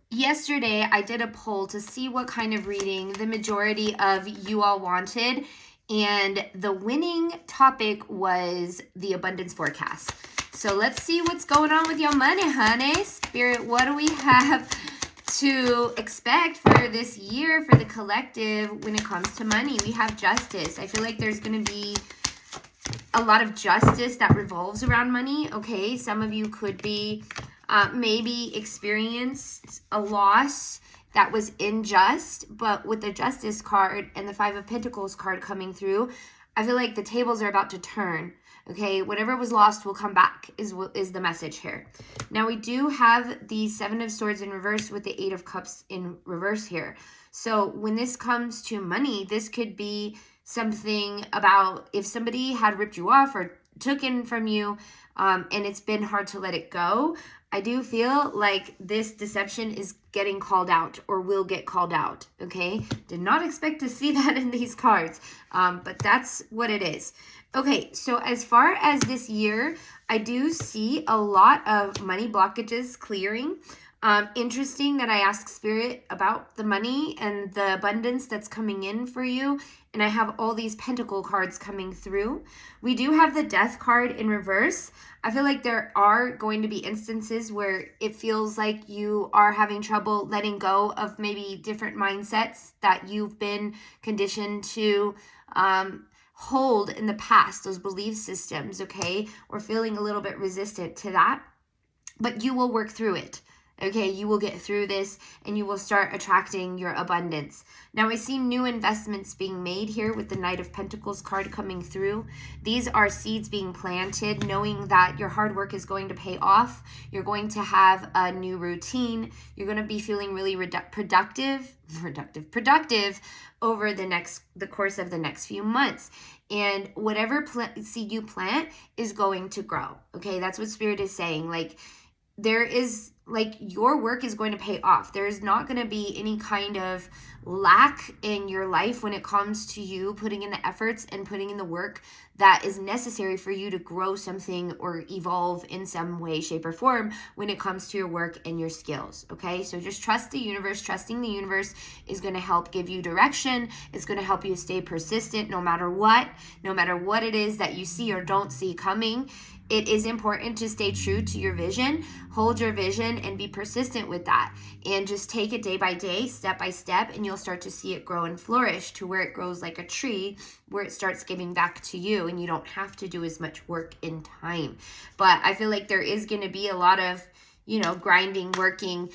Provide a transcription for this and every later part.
yesterday I did a poll to see what kind of reading the majority of you all wanted, and the winning topic was the abundance forecast. So let's see what's going on with your money, honey. Spirit, what do we have to expect for this year for the collective when it comes to money? We have justice. I feel like there's going to be a lot of justice that revolves around money. Okay, some of you could be maybe experienced a loss that was unjust, but with the Justice card and the Five of Pentacles card coming through, I feel like the tables are about to turn. Okay, whatever was lost will come back is the message here. Now we do have the Seven of Swords in reverse with the Eight of Cups in reverse here. So when this comes to money, this could be something about if somebody had ripped you off or taken from you, and it's been hard to let it go. I do feel like this deception is getting called out or will get called out, okay? Did not expect to see that in these cards, but that's what it is. Okay, so as far as this year, I do see a lot of money blockages clearing. Interesting that I asked Spirit about the money and the abundance that's coming in for you. And I have all these pentacle cards coming through. We do have the Death card in reverse. I feel like there are going to be instances where it feels like you are having trouble letting go of maybe different mindsets that you've been conditioned to hold in the past, those belief systems, okay? Or feeling a little bit resistant to that. But you will work through it. Okay, you will get through this and you will start attracting your abundance. Now I see new investments being made here with the Knight of Pentacles card coming through. These are seeds being planted, knowing that your hard work is going to pay off. You're going to have a new routine. You're going to be feeling really productive over the course of the next few months. And whatever seed you plant is going to grow. Okay, that's what Spirit is saying. Like, there is, like, your work is going to pay off. There's not going to be any kind of lack in your life when it comes to you putting in the efforts and putting in the work that is necessary for you to grow something or evolve in some way, shape, or form when it comes to your work and your skills. Okay, so just trust the universe. Trusting the universe is going to help give you direction. It's going to help you stay persistent no matter what it is that you see or don't see coming. It is important to stay true to your vision, hold your vision, and be persistent with that. And just take it day by day, step by step, and you'll start to see it grow and flourish to where it grows like a tree, where it starts giving back to you, and you don't have to do as much work in time. But I feel like there is going to be a lot of, grinding, working,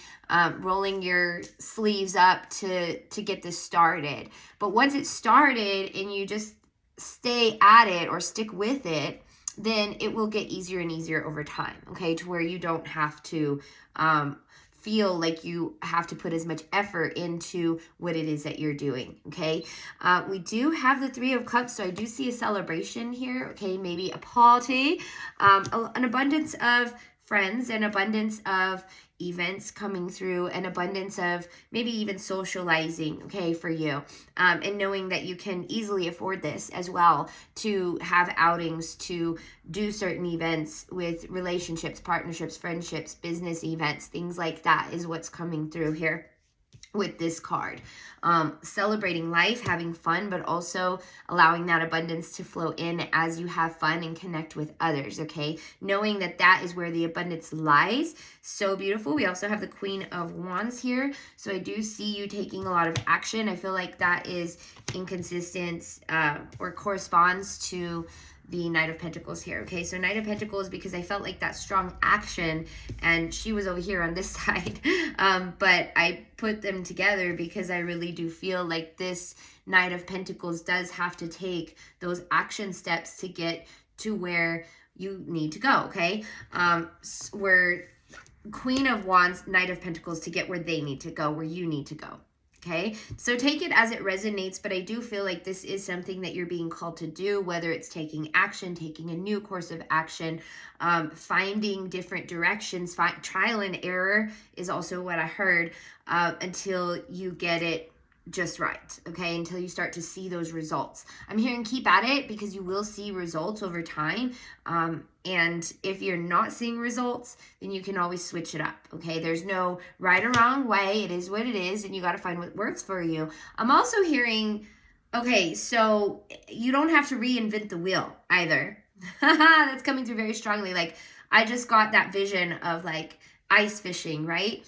rolling your sleeves up to get this started. But once it's started and you just stay at it or stick with it, then it will get easier and easier over time, okay, to where you don't have to feel like you have to put as much effort into what it is that you're doing, okay? We do have the Three of Cups, so I do see a celebration here, okay, maybe a party, an abundance of friends, an abundance of events coming through, an abundance of maybe even socializing, okay, for you, and knowing that you can easily afford this as well, to have outings, to do certain events with relationships, partnerships, friendships, business events, things like that is what's coming through here with this card. Celebrating life, having fun, but also allowing that abundance to flow in as you have fun and connect with others, okay? Knowing that that is where the abundance lies. So beautiful. We also have the Queen of Wands here. So I do see you taking a lot of action. I feel like that is inconsistent or corresponds to the Knight of Pentacles here, okay? So Knight of Pentacles, because I felt like that strong action, and she was over here on this side, but I put them together because I really do feel like this Knight of Pentacles does have to take those action steps to get to where you need to go, okay? Where Queen of Wands, Knight of Pentacles, to get where they need to go, where you need to go. Okay, so take it as it resonates, but I do feel like this is something that you're being called to do, whether it's taking action, taking a new course of action, finding different directions. Trial and error is also what I heard, until you get it just right, okay, until you start to see those results. I'm hearing keep at it because you will see results over time. And if you're not seeing results, then you can always switch it up, okay? There's no right or wrong way. It is what it is, and you got to find what works for you. I'm also hearing, okay, so you don't have to reinvent the wheel either. That's coming through very strongly. Like, I just got that vision of like ice fishing, right?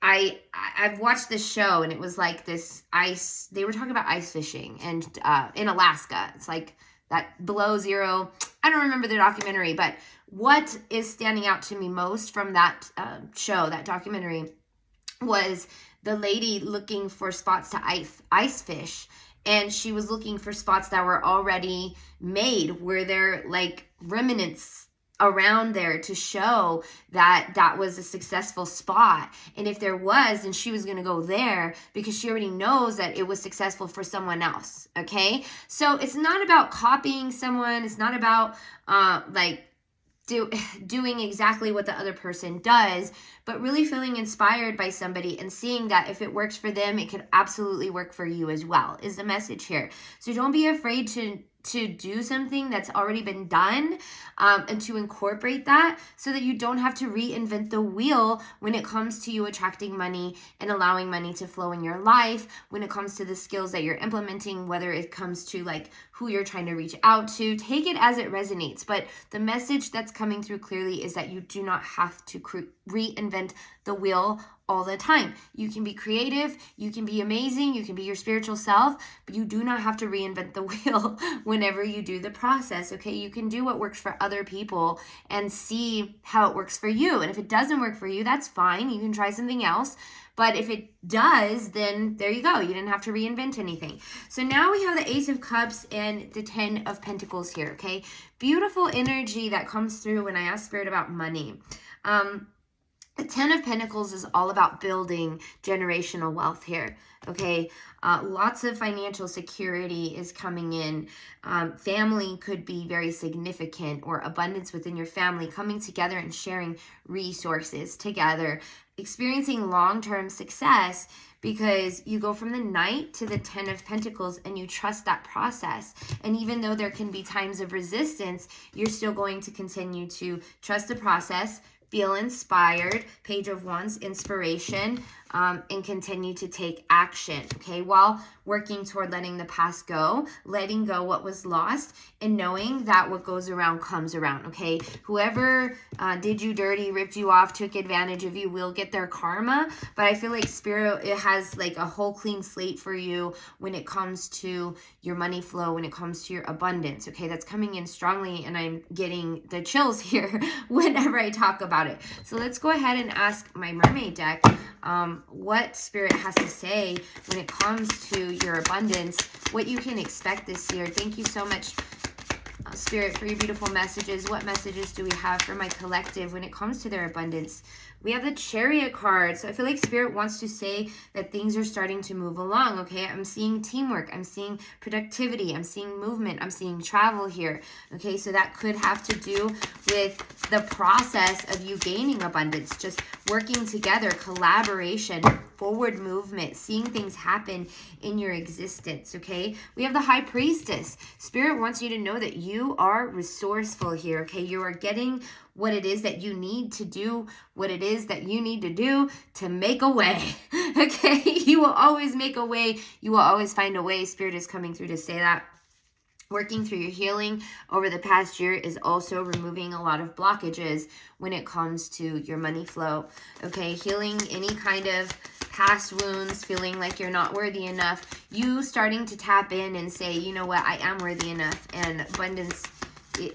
I've watched this show, and it was like this ice, they were talking about ice fishing, and in Alaska. It's like that below zero. I don't remember the documentary, but what is standing out to me most from that show, that documentary, was the lady looking for spots to ice fish, and she was looking for spots that were already made, where they're like remnants around there to show that that was a successful spot. And if there was, then she was going to go there because she already knows that it was successful for someone else. Okay, so it's not about copying someone. It's not about like doing exactly what the other person does, but really feeling inspired by somebody and seeing that if it works for them, it could absolutely work for you as well, is the message here. So don't be afraid to do something that's already been done, and to incorporate that so that you don't have to reinvent the wheel when it comes to you attracting money and allowing money to flow in your life, when it comes to the skills that you're implementing, whether it comes to like who you're trying to reach out to. Take it as it resonates, but the message that's coming through clearly is that you do not have to reinvent the wheel all the time. You can be creative, you can be amazing, you can be your spiritual self, but you do not have to reinvent the wheel whenever you do the process, okay? You can do what works for other people and see how it works for you. And if it doesn't work for you, that's fine. You can try something else. But if it does, then there you go. You didn't have to reinvent anything. So now we have the Ace of Cups and the 10 of Pentacles here, okay? Beautiful energy that comes through when I ask Spirit about money. The 10 of Pentacles is all about building generational wealth here, okay? Lots of financial security is coming in. Family could be very significant, or abundance within your family, coming together and sharing resources together, experiencing long-term success, because you go from the Knight to the 10 of Pentacles and you trust that process. And even though there can be times of resistance, you're still going to continue to trust the process, feel inspired, Page of Wands, inspiration, and continue to take action, okay? While working toward letting the past go, letting go what was lost, and knowing that what goes around comes around, okay? Whoever did you dirty, ripped you off, took advantage of you will get their karma, but I feel like Spirit, it has like a whole clean slate for you when it comes to your money flow, when it comes to your abundance, okay? That's coming in strongly, and I'm getting the chills here whenever I talk about it. So let's go ahead and ask my mermaid deck what Spirit has to say when it comes to your abundance, what you can expect this year. Thank you so much, Spirit, for your beautiful messages. What messages do we have for my collective when it comes to their abundance? We have the Chariot card. So I feel like Spirit wants to say that things are starting to move along, okay? I'm seeing teamwork. I'm seeing productivity. I'm seeing movement. I'm seeing travel here, okay? So that could have to do with the process of you gaining abundance, just working together, collaboration, forward movement, seeing things happen in your existence, okay? We have the High Priestess. Spirit wants you to know that you are resourceful here, okay? You are getting what it is that you need to do, what it is that you need to do to make a way, okay? You will always make a way. You will always find a way. Spirit is coming through to say that. Working through your healing over the past year is also removing a lot of blockages when it comes to your money flow, okay? Healing any kind of past wounds, feeling like you're not worthy enough, you starting to tap in and say, you know what, I am worthy enough, and abundance,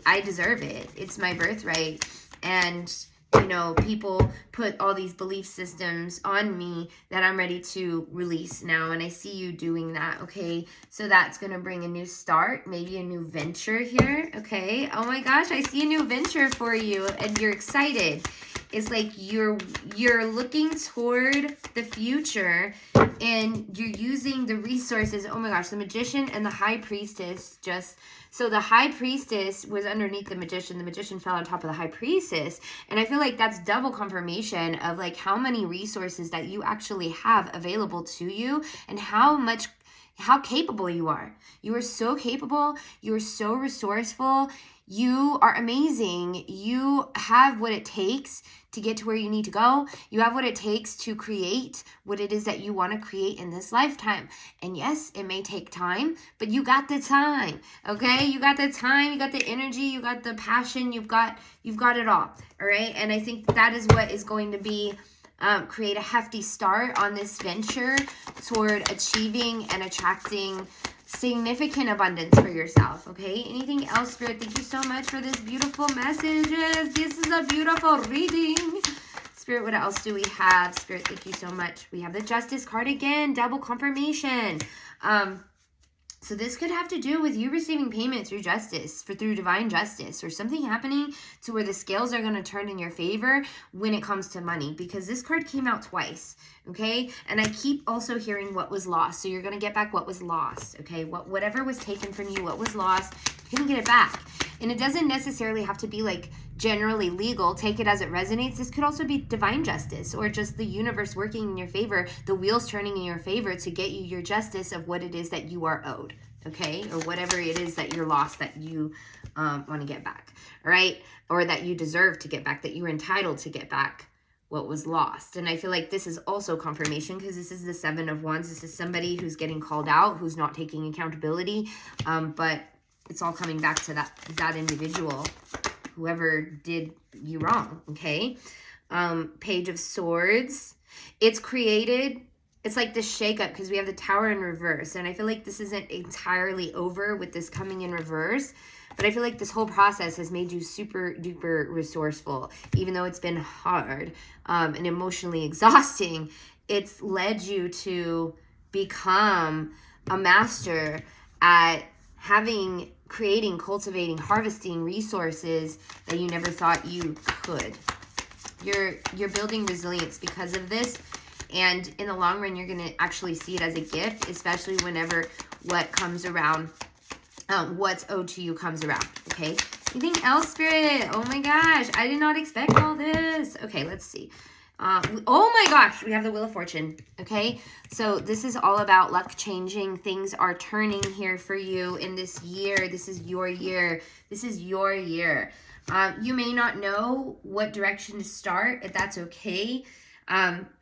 I deserve it. It's my birthright. And you know, people put all these belief systems on me that I'm ready to release now. And I see you doing that, okay? So that's going to bring a new start, maybe a new venture here, okay? Oh my gosh, I see a new venture for you and you're excited. It's like you're looking toward the future, and you're using the resources. Oh my gosh, the Magician and the High Priestess just... So the High Priestess was underneath the Magician fell on top of the High Priestess. And I feel like that's double confirmation of like how many resources that you actually have available to you, and how capable you are. You are so capable. You are so resourceful. You are amazing. You have what it takes to get to where you need to go. You have what it takes to create what it is that you want to create in this lifetime. And yes, it may take time, but you got the time, okay? You got the time, you got the energy, you got the passion, you've got it all right? And I think that is what is going to be create a hefty start on this venture toward achieving and attracting significant abundance for yourself, okay? Anything else, Spirit? Thank you so much for this beautiful messages. This is a beautiful reading. Spirit, what else do we have? Spirit, thank you so much. We have the Justice card again, double confirmation. So this could have to do with you receiving payment through justice, through divine justice, or something happening to where the scales are going to turn in your favor when it comes to money, because this card came out twice, okay? And I keep also hearing what was lost. So you're going to get back what was lost, okay? Whatever was taken from you, what was lost, you're going to get it back. And it doesn't necessarily have to be like generally legal. Take it as it resonates. This could also be divine justice, or just the universe working in your favor, the wheels turning in your favor to get you your justice of what it is that you are owed, okay? Or whatever it is that you're lost that you want to get back, right? Or that you deserve to get back, that you're entitled to get back what was lost. And I feel like this is also confirmation, because this is the Seven of Wands. This is somebody who's getting called out, who's not taking accountability, but it's all coming back to that individual, whoever did you wrong, okay? Page of Swords. It's created... It's like this shakeup, because we have the Tower in reverse. And I feel like this isn't entirely over with this coming in reverse. But I feel like this whole process has made you super duper resourceful. Even though it's been hard and emotionally exhausting, it's led you to become a master at creating, cultivating, harvesting resources that you never thought you could. You're building resilience because of this. And in the long run, you're going to actually see it as a gift, especially whenever what comes around, what's owed to you comes around, okay? Anything else, Spirit? Oh my gosh, I did not expect all this. Okay, let's see. Oh my gosh, we have the Wheel of Fortune, okay? So this is all about luck changing. Things are turning here for you in this year. This is your year. This is your year. You may not know what direction to start, if that's okay.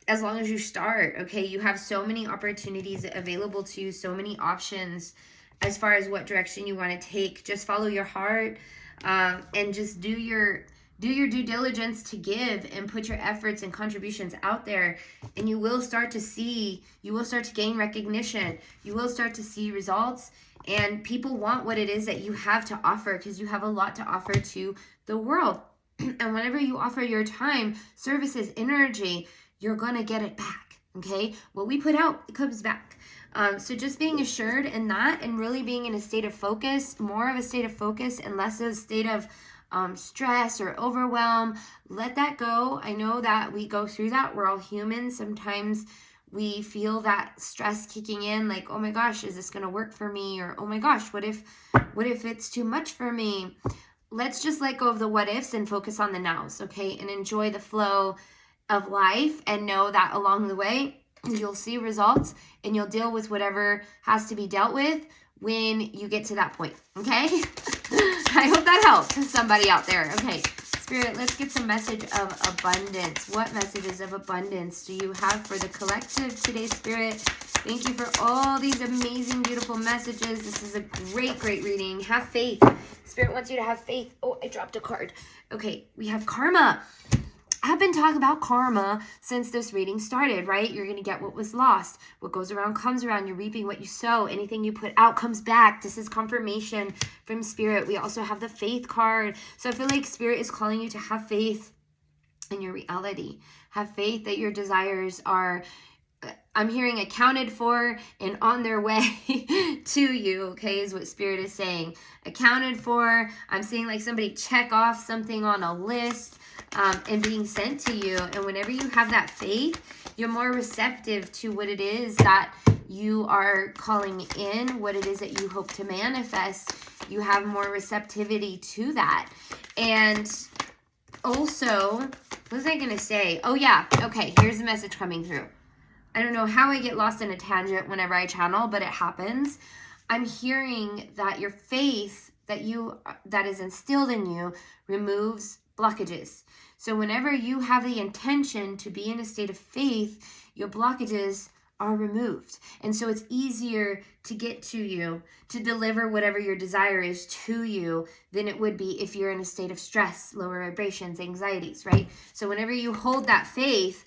As long as you start, okay? You have so many opportunities available to you, so many options as far as what direction you want to take. Just follow your heart, and just do your due diligence to give and put your efforts and contributions out there, and you will start to gain recognition. You will start to see results, and people want what it is that you have to offer, because you have a lot to offer to the world. And whenever you offer your time, services, energy, you're going to get it back, okay? What we put out, it comes back. So just being assured in that, and really being in a state of focus, more of a state of focus and less of a state of stress or overwhelm. Let that go. I know that we go through that. We're all human. Sometimes we feel that stress kicking in, like, oh my gosh, is this going to work for me? Or, oh my gosh, what if it's too much for me? Let's just let go of the what ifs and focus on the nows, okay? And enjoy the flow of life, and know that along the way, you'll see results, and you'll deal with whatever has to be dealt with when you get to that point, okay? I hope that helps somebody out there. Okay, Spirit, let's get some message of abundance. What messages of abundance do you have for the collective today, Spirit? Thank you for all these amazing, beautiful messages. This is a great, great reading. Have faith. Spirit wants you to have faith. Oh, I dropped a card. Okay, we have karma. I've been talking about karma since this reading started, right? You're going to get what was lost. What goes around comes around. You're reaping what you sow. Anything you put out comes back. This is confirmation from Spirit. We also have the faith card. So I feel like Spirit is calling you to have faith in your reality. Have faith that your desires are, I'm hearing, accounted for and on their way to you, okay, is what Spirit is saying. Accounted for. I'm seeing like somebody check off something on a list. and being sent to you. And whenever you have that faith, you're more receptive to what it is that you are calling in, what it is that you hope to manifest. You have more receptivity to that. And also, what was I going to say? Oh, yeah. Okay, here's a message coming through. I don't know how I get lost in a tangent whenever I channel, but it happens. I'm hearing that your faith that is instilled in you removes blockages. So whenever you have the intention to be in a state of faith, your blockages are removed. And so it's easier to get to you, to deliver whatever your desire is to you, than it would be if you're in a state of stress, lower vibrations, anxieties, right? So whenever you hold that faith,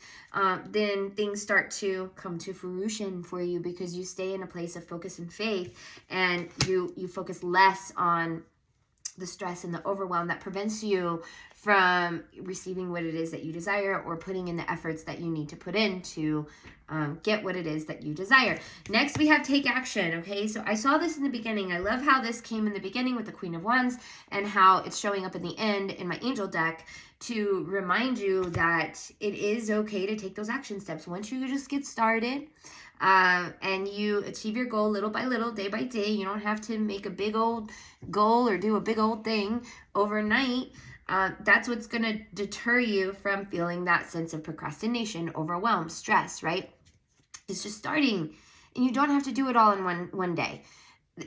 then things start to come to fruition for you, because you stay in a place of focus and faith, and you focus less on the stress and the overwhelm that prevents you from receiving what it is that you desire, or putting in the efforts that you need to put in to get what it is that you desire. Next, we have take action. Okay, so I saw this in the beginning. I love how this came in the beginning with the Queen of Wands, and how it's showing up in the end in my angel deck to remind you that it is okay to take those action steps. Once you just get started, and you achieve your goal little by little, day by day. You don't have to make a big old goal or do a big old thing overnight. That's what's going to deter you from feeling that sense of procrastination, overwhelm, stress, right? It's just starting, and you don't have to do it all in one day.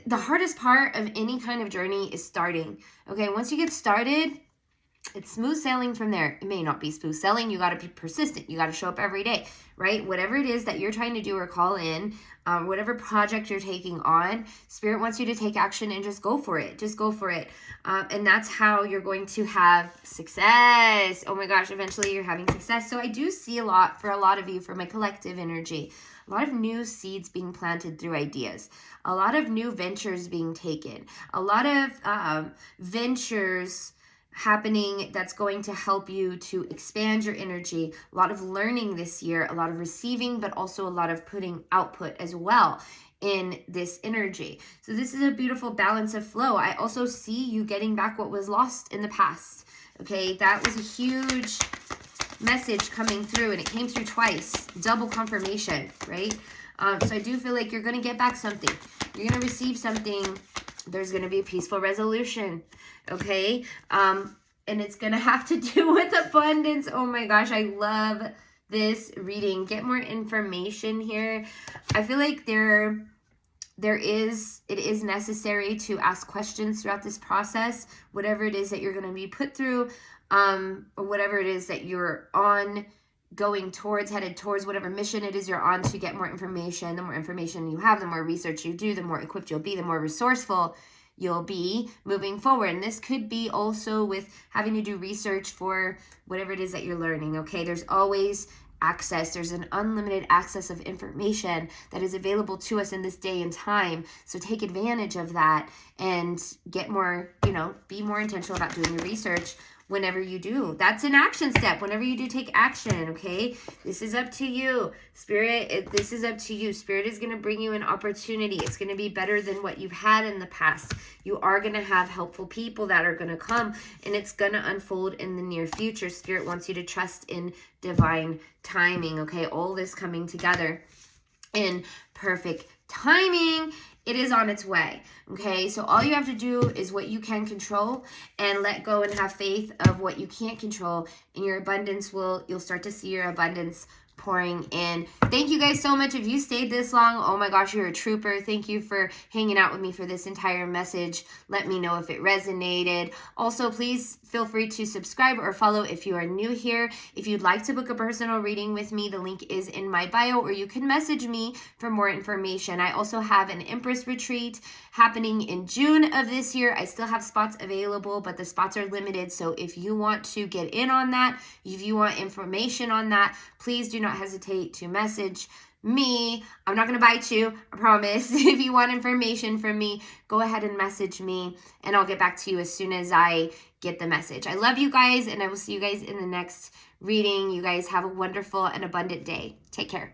The hardest part of any kind of journey is starting. Okay, once you get started, it's smooth sailing from there. It may not be smooth sailing. You got to be persistent. You got to show up every day, right? Whatever it is that you're trying to do or call in, whatever project you're taking on, Spirit wants you to take action and just go for it. Just go for it. And that's how you're going to have success. Oh my gosh, eventually you're having success. So I do see a lot for a lot of you, for my collective energy, a lot of new seeds being planted through ideas, a lot of new ventures being taken, a lot of ventures happening that's going to help you to expand your energy. A lot of learning this year, a lot of receiving, but also a lot of putting output as well in this energy. So this is a beautiful balance of flow. I also see you getting back what was lost in the past. Okay, that was a huge message coming through, and it came through twice. Double confirmation, right? So I do feel like you're going to get back something. You're going to receive something. There's going to be a peaceful resolution. Okay, and it's gonna have to do with abundance. Oh my gosh, I love this reading. Get more information here. I feel like it is necessary to ask questions throughout this process, whatever it is that you're gonna be put through, or whatever it is that you're on, headed towards whatever mission it is you're on, to get more information. The more information you have, the more research you do, the more equipped you'll be, the more resourceful you'll be moving forward. And this could be also with having to do research for whatever it is that you're learning. Okay, there's always access. There's an unlimited access of information that is available to us in this day and time. So take advantage of that and get more, be more intentional about doing your research whenever you do. That's an action step. Whenever you do take action, okay? This is up to you. Spirit, this is up to you. Spirit is going to bring you an opportunity. It's going to be better than what you've had in the past. You are going to have helpful people that are going to come, and it's going to unfold in the near future. Spirit wants you to trust in divine timing, okay? All this coming together in perfect timing. It is on its way, okay? So all you have to do is what you can control, and let go and have faith of what you can't control, and your abundance you'll start to see your abundance pouring in. Thank you guys so much. If you stayed this long, oh my gosh, you're a trooper. Thank you for hanging out with me for this entire message. Let me know if it resonated. Also, please feel free to subscribe or follow if you are new here. If you'd like to book a personal reading with me, the link is in my bio, or you can message me for more information. I also have an Empress retreat happening in June of this year. I still have spots available, but the spots are limited. So if you want to get in on that, if you want information on that, please do not hesitate to message me. I'm not going to bite you, I promise. If you want information from me, go ahead and message me, and I'll get back to you as soon as I get the message. I love you guys, and I will see you guys in the next reading. You guys have a wonderful and abundant day. Take care.